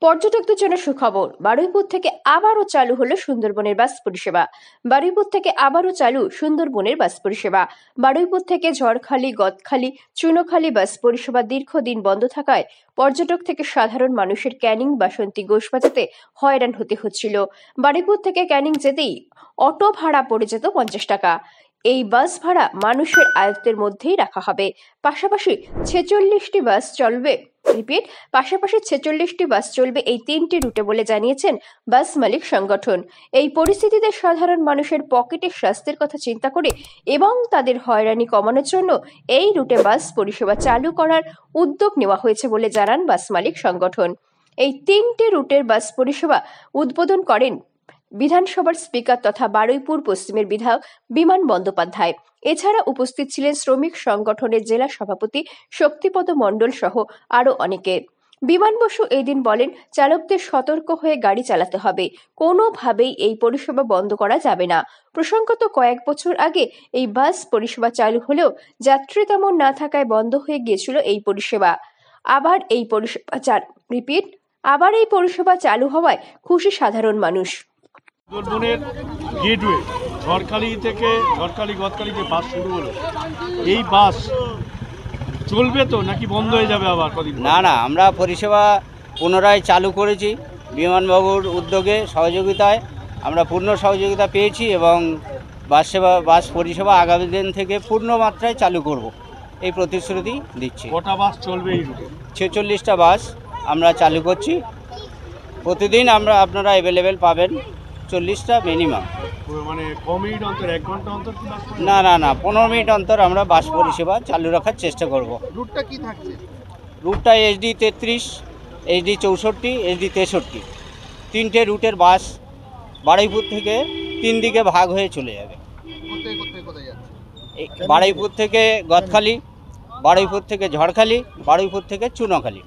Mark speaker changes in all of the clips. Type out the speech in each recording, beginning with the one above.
Speaker 1: পর্যটকদের জন্য সুখবর, বারুইপুর থেকে আবারও চালু হলো সুন্দরবনের বাস পরিষেবা। বারুইপুর থেকে আবারও চালু সুন্দরবনের বাস পরিষেবা। বারুইপুর থেকে ঝড়খালি, গদখালি, চুনোখালি বাস পরিষেবা দীর্ঘদিন বন্ধ থাকায় পর্যটক থেকে সাধারণ মানুষের ক্যানিং, বাসন্তী, গোসবাজাতে হয়রান হতে হচ্ছিল। বারুইপুর থেকে ক্যানিং যেতেই অটো ভাড়া পড়ে যেত 50 টাকা। এই বাস ভাড়া মানুষের আয়ত্তের মধ্যেই রাখা হবে। পাশাপাশি 46টি বাস চলবে পাশাপাশি 46টি বাস চলবে এই 3টি রুটে বলে জানিয়েছেন বাস মালিক সংগঠন। এই পরিস্থিতিতে সাধারণ মানুষের পকেটের স্বাস্থ্যের কথা চিন্তা করে এবং তাদের হয়রানি কমানোর জন্য এই রুটে বাস পরিষেবা চালু করার উদ্যোগ নেওয়া হয়েছে বলে জানান বাস মালিক সংগঠন। এই 3টি রুটের বাস পরিষেবা উদ্বোধন করেন বিধানসভার স্পিকার তথা বারুইপুর পশ্চিমের বিধায়ক বিমান বন্দ্যোপাধ্যায়। এছাড়া উপস্থিত ছিলেন শ্রমিক সংগঠনের জেলা সভাপতি শক্তিপদ মণ্ডল সহ আরো অনেকে। বিমান বসু এই দিন বলেন, চালকদের সতর্ক হয়ে গাড়ি চালাতে হবে, কোনোভাবেই এই পরিষেবা বন্ধ করা যাবে না। প্রসঙ্গত কয়েক বছর আগে এই বাস পরিষেবা চালু হলেও যাত্রী তেমন না থাকায় বন্ধ হয়ে গিয়েছিল এই পরিষেবা। আবার এই পরিষেবা চালু হওয়ায় খুশি সাধারণ মানুষ।
Speaker 2: সুন্দরবনের গেটওয়ে ঝড়খালি থেকে গদখালি যে বাস শুরু হলো, এই বাস চলবে তো নাকি বন্ধ হয়ে যাবে আবার কদিন?
Speaker 3: না, আমরা পরিষেবা পুনরায় চালু করেছি বিমানবাবুর উদ্যোগে, সহযোগিতায় আমরা পূর্ণ সহযোগিতা পেয়েছি এবং বাস পরিষেবা আগামী দিন থেকে পূর্ণ মাত্রায় চালু করব এই প্রতিশ্রুতি দিচ্ছি।
Speaker 2: কটা বাস চলবে এই রুটে?
Speaker 3: 46টা বাস আমরা চালু করছি। প্রতিদিন আপনারা অ্যাভেলেবেল পাবেন 40টা মিনিমাম।
Speaker 2: মানে কম মিনিট অন্তর, 1 ঘন্টা অন্তর?
Speaker 3: না, 15 মিনিট অন্তর আমরা বাস পরিষেবা চালু রাখার চেষ্টা করব।
Speaker 2: রুটটা কি থাকছে?
Speaker 3: রুটটা SD 33, SD 64, SD 63, 3টে রুটের বাস বারুইপুর থেকে 3 দিকে ভাগ হয়ে চলে যাবে। বারুইপুর থেকে গদখালি, বারুইপুর থেকে ঝড়খালি, বারুইপুর থেকে চুনোখালি।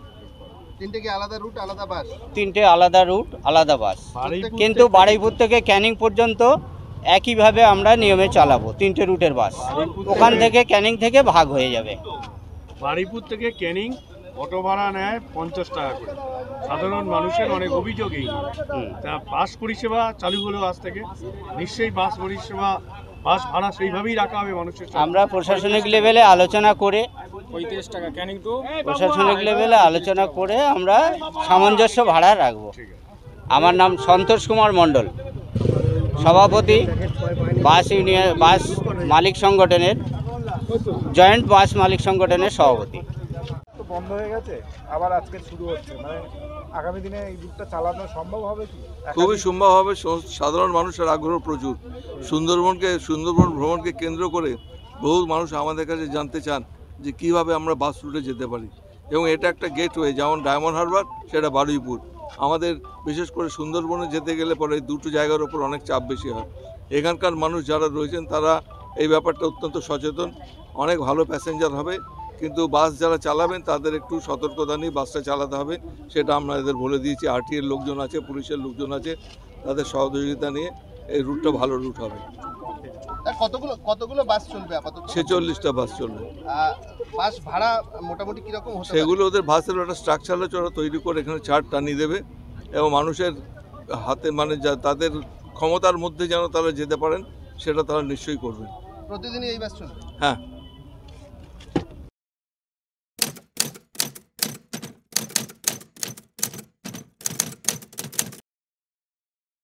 Speaker 2: 3টে কি আলাদা রুট, আলাদা বাস?
Speaker 3: 3টে আলাদা রুট, আলাদা বাস, কিন্তু বারুইপুর থেকে ক্যানিং পর্যন্ত একইভাবে আমরা নিয়মে চালাবো। 3টে রুটের বাস ওখান থেকে ক্যানিং থেকে ভাগ হয়ে যাবে।
Speaker 2: বারুইপুর থেকে ক্যানিং অটো ভাড়া নেয় 50 টাকা করে। সাধারণ মানুষের অনেক অভিযোগ এই। তা বাস পরিষেবা চালু হলো আজ থেকে, নিশ্চয়ই বাস পরিষেবা, বাস ভাড়া সেইভাবেই রাখা হবে মানুষের।
Speaker 3: আমরা প্রশাসনিক লেভেলে আলোচনা করে
Speaker 2: 35 টাকা ক্যানিং টু
Speaker 3: প্রশাসনিক লেভেলে আলোচনা করে আমরা সামঞ্জস্য ভাড়া রাখব। আমার নাম সন্তোষ কুমার মণ্ডল, সভাপতি বাস মালিক সংগঠনের, জয়েন্ট বাস মালিক সংগঠনের সভাপতি।
Speaker 4: বন্ধ হয়ে গেছে, আবার আজকে শুরু হচ্ছে, মানে আগামী দিনে এই রুটটা চালানো সম্ভব হবে কি?
Speaker 5: খুবই সম্ভব হবে। সাধারণ মানুষের আগ্রহ প্রচুর। সুন্দরবন ভ্রমণকে কেন্দ্র করে বহু মানুষ আমাদের কাছে জানতে চান যে কিভাবে আমরা বাস রুটে যেতে পারি, এবং এটা একটা গেটওয়ে, যেমন ডায়মন্ড হারবার সেটা বারুইপুর। আমাদের বিশেষ করে সুন্দরবনে যেতে গেলে পরে দুটো জায়গার ওপর অনেক চাপ বেশি হয়। এখানকার মানুষ যারা রয়েছেন তারা এই ব্যাপারটা অত্যন্ত সচেতন। অনেক ভালো প্যাসেঞ্জার হবে, কিন্তু বাস যারা চালাবেন তাদের একটু সতর্কতা নিয়ে বাসটা চালাতে হবে, সেটা আমরা এদের বলে দিয়েছি। RTR লোকজন আছে, পুলিশের লোকজন আছে, তাদের সহযোগিতা নিয়ে এই রুটটা ভালো রুট হবে।
Speaker 6: কতগুলো বাস চলবে আপাতত?
Speaker 5: 46টা বাস চলবে।
Speaker 6: বাস ভাড়া মোটামুটি কিরকম হতে পারে?
Speaker 5: সেগুলো ওদের বাসের একটা স্ট্রাকচার আছে, ওরা তৈরি করে এখানে চার্ট টানিয়ে দেবে এবং মানুষের হাতে, মানে তাদের ক্ষমতার মধ্যে যেন তারা যেতে পারেন সেটা তারা নিশ্চয়ই করবেন।
Speaker 6: প্রতিদিনই এই বাস চলবে?
Speaker 5: হ্যাঁ।